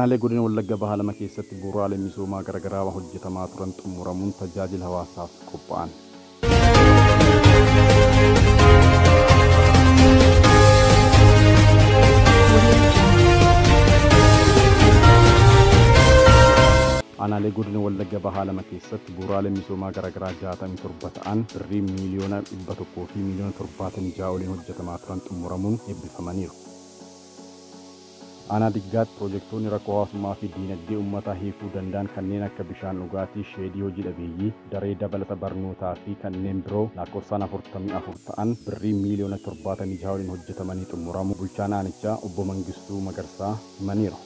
Aanaalee godina Wallagga Bahaa lama keessatti bu'uuraalee misoomaa garaagaraa hojjetamaa turan xumuramuun tajaajila hawaasaaf qophaa'an. Aanaalee godina Wallagga Bahaa lama keessatti bu'uuraalee misoomaa garaagaraa 67 ta'an birrii miiliyoona 100 fi miiliyoona 76 oliin hojjetamaa turan xumuramuun eebbifamaniiru. Aanaa Diggaatti piroojeektoonni rakkoo hawaasummaa fi diinagdee uummataa hiikuu danda'an kanneen akka bishaan dhugaatii, sheedii hojii dhabeeyyii, daree dabalata barnootaa fi kanneen biroo lakkoofsaan 44 ta'an birrii miiliyoona 76 oliin hojjetamanii xumuramuu bulchaan aanichaa obbo Mangistuu Magarsaa himaniiru.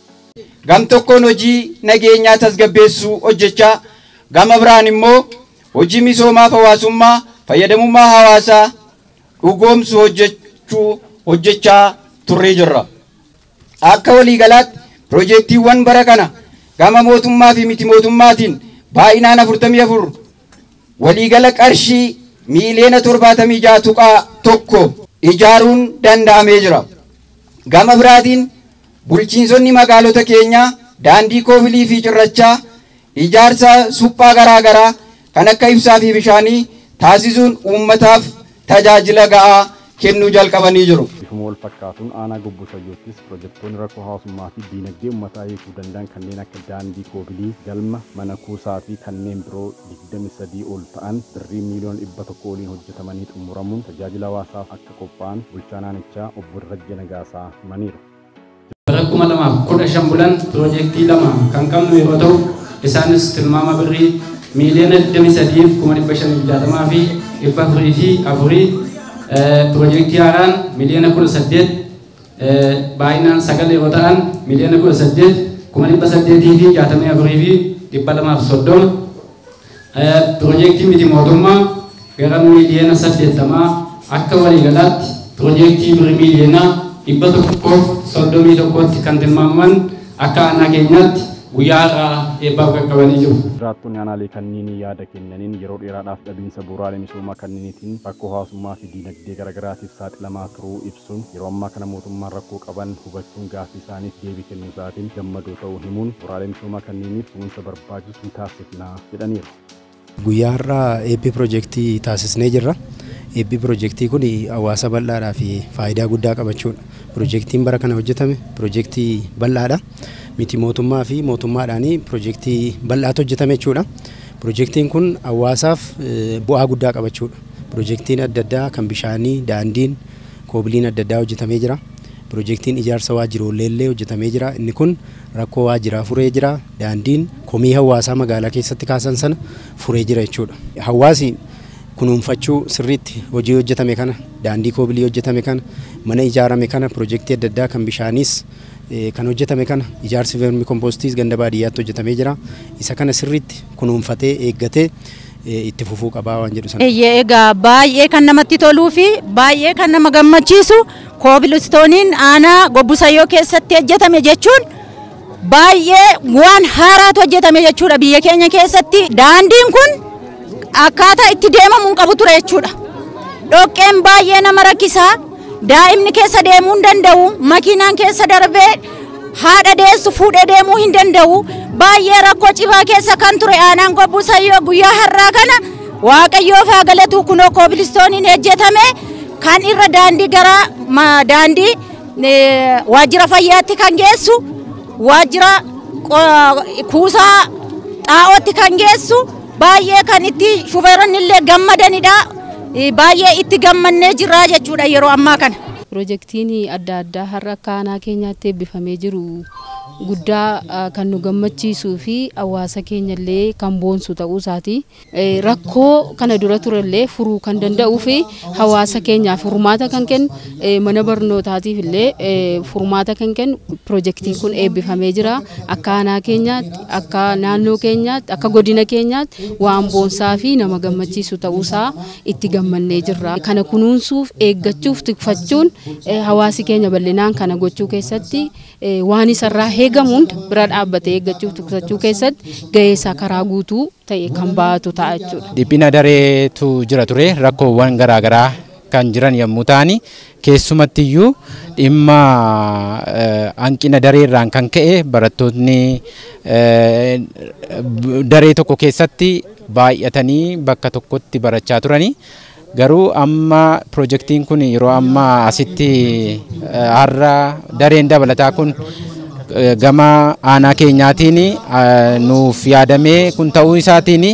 Gam tokkoon hojii nageenyaa tasgabbeessuu hojjechaa, gama biraan immoo hojii misoomaaf hawaasummaa fayyadamummaa hawaasaa dhugoomsuu hojjechaa turree jirra. Akka waliigalaatti piroojeektiiwwan bara kana gama mootummaa fi miti mootummaatiin baay'inaan 44 waliigala qarshii miiliyoona 76.1 ijaaruun danda'amee jira. Gama biraatiin bulchiinsonni magaalota keenyaa daandii koobilii fi cirrachaa ijaarsa suphaa garaagaraa kan akka ibsaa fi bishaanii taasisuun uummataaf tajaajila ga'aa kennuu jalqabanii jiru. Bifuma wal fakkaatuun aanaa Gobbuu Sayyoottis piroojeektoonni rakkoo hawaasummaa fi diinagdee uummataa hiikuu danda'an kanneen akka daandii koobilii, galma mana kuusaa fi kanneen biroo 23 ol ta'an birrii miiliyoona 100 oliin hojjetamanii xumuramuun tajaajila hawaasaaf akka qophaa'an bulchaan aanichaa obbo Darajjee Nagaasaa himaniiru. Bara 2015 bulan piroojeektii 2 kan qabnu yeroo ta'u isaanis tilmaama birrii miiliyoona 23,560 fi 404 Projekti haaraan miliyoona 18 baay'inaan 9 yoo ta'an miliyoona 18,864 fi 230 Projekti miti mootummaa gara miliyoona 80 akka waliigalaatti projektii birrii miliyoona 131 kan tilmaaman akka aanaa keenyaatti guyyaa irraa eebbaaf qaqqabanii jiru. Jiraattonni aanaalee kanneen yaada kennaniin yeroo dheeraadhaaf dhabiinsa bu'uuraalee misoomaa kanneeniitiin rakkoo hawaasummaa fi diinagdee garaagaraatiif saaxilamaa turuu ibsuun yeroo ammaa kana mootummaan rakkoo qaban hubachuun gaaffii isaaniif deebii kennuu isaatiin gammadoo ta'uu himuun bu'uuraalee misoomaa kanneeniif kunuunsa barbaachisu ni taasifnaa jedhaniiru. Guyyaa irraa eebbi piroojeektii taasisnee jirra. Eebbi piroojeektii kun hawaasa bal'aadhaa fi faayidaa guddaa qabachuudha. Piroojeektiin bara kana hojjetame piroojeektii bal'aadha. Miti mootummaa fi mootummaadhaan piroojeektii bal'aatu hojjetame jechuudha. Piroojeektiin kun hawaasaaf bu'aa guddaa qabachuudha. Piroojeektiin adda addaa kan bishaanii, daandiin, koobiliin adda addaa hojjetamee jira. Piroojeektiin ijaarsa waajjiroolee illee hojjetamee jira. Inni kun rakkoo waajjiraa furee jira. Daandiin komii hawaasaa magaalaa keessatti kaasan sana furee jira jechuudha. Hawaasi kunuunfachuu sirriitti hojii hojjetame kana, daandii koobilii hojjetame kana, mana ijaarame kana, piroojeektii adda addaa kan bishaanis kan hojjetame kana, ijaarsi vermi kompoostii ganda baadiyyaatti hojjetamee jira. Isa kana sirriitti kunuunfatee eeggatee itti fufuu qabaa waan jedhu sana. Egaa baay'ee kan namatti toluu fi baay'ee kan nama gammachiisu koobilistooniin aanaa Gobbuu Sayyoo keessatti hojjetame jechuun baay'ee waan haaraatu hojjetame jechuudha. Biyya keenya keessatti daandiin kun akkaataa itti deemamuun qabu ture jechuudha. Dhoqqeen baay'ee nama rakkisaa. Daa'imni keessa deemuu hin danda'u, makiinaan keessa darbee haadha deessu fuudhee deemuu hin danda'u. Baay'ee rakkoo cibaa keessa kan ture aanaan Gobbuu Sayyoo guyyaa har'aa kana Waaqayyoof haa galatu kunoo koobilistooniin hojjetame kan irra daandii gara daandii waajjira fayyaatti kan geessu, waajjira kuusaa xaa'ootti kan geessu baay'ee kan itti shufeeronni illee gammadanidha. Baay'ee itti gammannee jirra jechuudha yeroo ammaa kana. Piroojeektiin adda addaa har'a akka aanaa keenyaatti eebbifamee jiru guddaa kan nu gammachiisuu fi hawaasa keenya illee kan boonsu ta'uu isaati. Rakkoo kana dura turellee furuu kan danda'uu fi hawaasa keenyaaf furmaata kan kennu mana barnootaatiif illee furmaata kan kennu piroojeektiin kun eebbifamee jira. Akka aanaa keenyaatti, akka naannoo keenyaatti, akka godina keenyaatti waan boonsaa fi nama gammachiisu ta'uu isaa itti gammannee jirra. Kana kunuunsuuf, eeggachuuf, tikfachuun hawaasi keenya bal'inaan kana gochuu keessatti waan isarraa eegamuun bira dhaabbatee eeggachuuf tuksachuu keessatti gahee isaa karaa guutuu ta'e kan baatu ta'a jechuudha. Dhiphina dareetu jira ture rakkoowwan garaagaraa kan jiran yommuu ta'ani keessumattiyyuu dhimma hanqina dareerraan kan ka'e barattoonni daree tokko keessatti baay'atanii bakka tokkotti barachaa turanii garuu amma piroojeektiin kun yeroo ammaa asitti har'a dareen dabalataa kun gama aanaa keenyaatiin nuuf yaadamee kun ta'uu isaatiin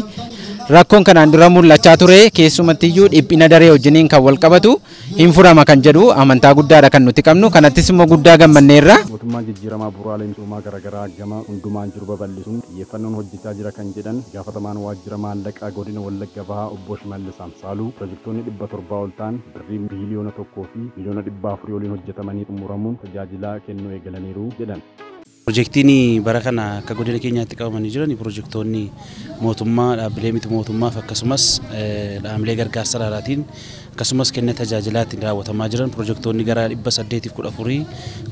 rakkoon kanaan dura mul'achaa ture keessumattiyyuu dhiphina daree wajjiniin kan wal qabatu hin furama kan jedhu amantaa guddaadha kan nuti qabnu kanattis immoo guddaa gammanneerra. Mootummaan jijjiiramaa bu'uuraalee misoomaa garaagaraa gama hundumaan jiru babal'isuun xiyyeeffannoon hojjechaa jira kan jedhan gaafatamaan waajjira maallaqaa godina Wallagga Bahaa obbo Shimallis Amsaaluu piroojeektoonni 700 ol ta'an birrii biiliyoona 1 fi biiliyoona 400 oliin hojjetamanii xumuramuun tajaajila kennuu eegalaniiru jedhan. Projektiin bara kana akka godina keenyaatti qabamanii jiran projektoonni mootummaa dhaabbilee miti mootummaaf akkasumas dhaabbilee gargaarsa dhalaatiin akkasumas kenna tajaajilaatiin raawwatamaa jiran projektoonni gara 814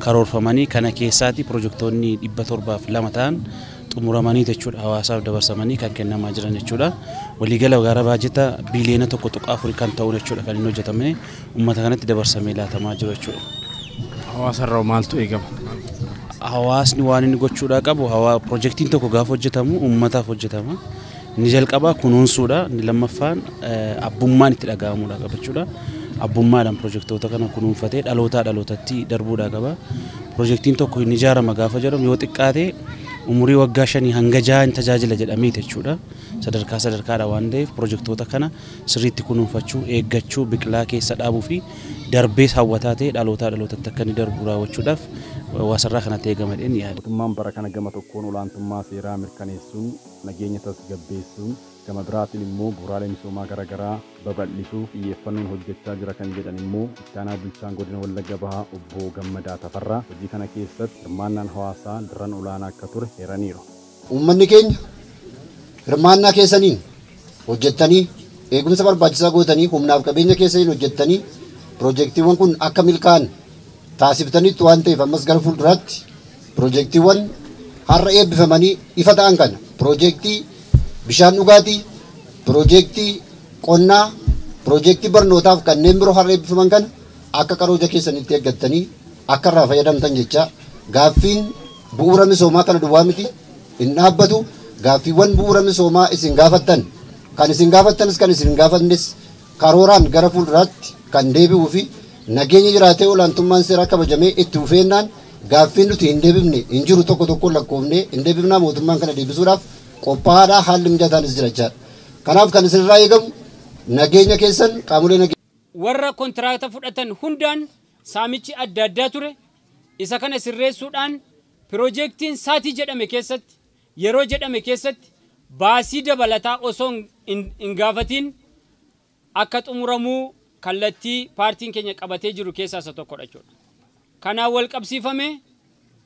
karoorfamanii kana keessaatti projektoonni 702 ta'an xumuramanii jechuudha hawaasaaf dabarsamanii kan kennamaa jiran jechuudha waliigala gara baajeta biiliyoona 1.4 kan ta'u jechuudha kan inni hojjetame uummata kanatti dabarsamee laatamaa jiru jechuudha. Hawaasarraa maaltu eegama? Hawaasni waan inni gochuudha qabu projektiin tokko gaafa hojjetamu uummataaf hojjetama. Inni jalqabaa kunuunsuudha, inni lammaffaan abbummaan itti dhaga'amuudha qaba jechuudha. Abbummaadhaan projektoota kana kunuunfatee dhalootaa dhalootatti darbuudha qaba. Projektiin tokko inni ijaarama gaafa jedhamu yoo xiqqaate umurii waggaa 5 hanga 6 tajaajila jedhamee jechuudha. Sadarkaadha waan ta'eef projektoota kana sirriitti kunuunfachuu, eeggachuu, biqilaa keessa dhaabuu fi darbees hawwataa ta'e dhalootaa dhalootatti akka inni darbu raawwachuudhaaf hawaasarraa kanatti eegamadheen yaada. Mootummaan bara kana gama tokkoon olaantummaa seeraa mirkaneessuun nageenya tasgabbeessuun gama biraatiin immoo bu'uuraalee misoomaa garaagaraa babal'isuuf xiyyeeffannoon hojjechaa jira kan jedhan immoo ittaanaa bulchaan godina Wallagga Bahaa obbo Gammadaa Tafarraa hojii kana keessatti hirmaannaan hawaasaa daran olaanaa akka ture eeraniiru. Uummanni keenya hirmaannaa keessaniin hojjettanii eegumsa barbaachisaa gootanii humnaaf qabeenya keessaniin hojjettanii piroojeektiiwwan kun akka milkaa'an taasiftanitti waan ta'eef ammas gara fuulduraatti piroojeektiiwwan har'a eebbifamanii ifa ta'an kana piroojeektii bishaan dhugaatii, piroojeektii qonnaa, piroojeektii barnootaaf kanneen biroo har'a eebbifaman kana akka karoora keessanitti eeggattanii akka irraa fayyadamtan jecha gaaffiin bu'uura misoomaa kana duwwaa miti hin dhaabbatu gaaffiiwwan bu'uura misoomaa isin gaafattan kan isin gaafattanis kan isin gaafannes karooraan gara fuulduraatti kan deebi'uu fi nageenya jiraatee olaantummaan seeraa kabajamee itti fufeennaan gaaffiin nuti hin deebifne hin jiru tokko tokko lakkoofne hin deebifnaa mootummaan kana deebisuudhaaf qophaa'aadhaa haalli mijataanis jira jechaadha. Kanaaf kan isinirraa eegamu nageenya keessan qaamolee nageenya. Warra kontiraata fudhatan hundaan saamichi adda addaa ture isa kana sirreessuudhaan piroojeektiin saatii jedhame keessatti yeroo jedhame keessatti baasii dabalataa osoo hin gaafatiin akka xumuramuu kallattii paartiin keenya qabatee jiru keessaa isa tokkodha jechuudha. Kanaan wal qabsiifame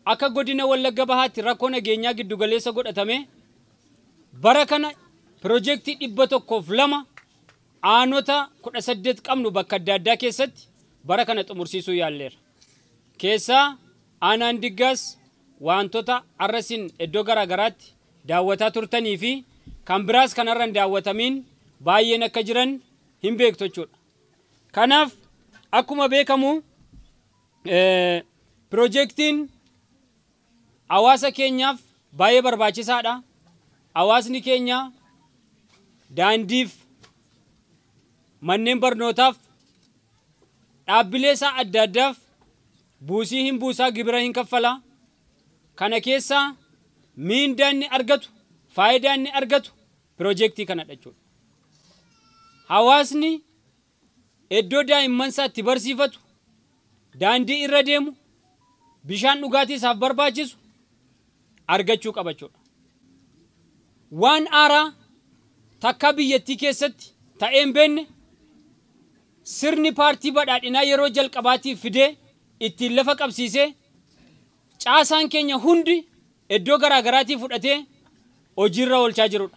akka godina Wallagga Bahaatti rakkoo nageenyaa giddugaleessa godhatame bara kana piroojeektii 102 aanota 18 qabnu bakka adda addaa keessatti bara kana xumursiisuu yaalleera. Keessaa aanaan Diggaas wantoota arrasin iddoo garaagaraatti daawwataa turtanii fi kan biraas kanarra hin daawwatamiin baay'een akka jiran hin beektu jechuudha. Kanaaf akkuma beekamu piroojeektiin hawaasa keenyaaf baay'ee barbaachisaadha. Hawaasni keenya daandiif manneen barnootaaf dhaabbilee isaa adda addaaf buusii hin buusaa gibira hin kaffala. Kana keessaa miindaa inni argatu faayidaa inni argatu piroojeektii kanadha jechuudha. Hawaasni iddoo daa'imman isaa itti barsiifatu daandii irra deemu bishaan dhugaatii isaaf barbaachisu argachuu qaba jechuudha. Waan aaraa takka biyyattii keessatti ta'een beenne sirni paartii badhaadhinaa yeroo jalqabaatiif fidee ittiin lafa qabsiisee caasaan keenya hundi iddoo garaagaraatii fudhatee hojiirra oolchaa jirudha.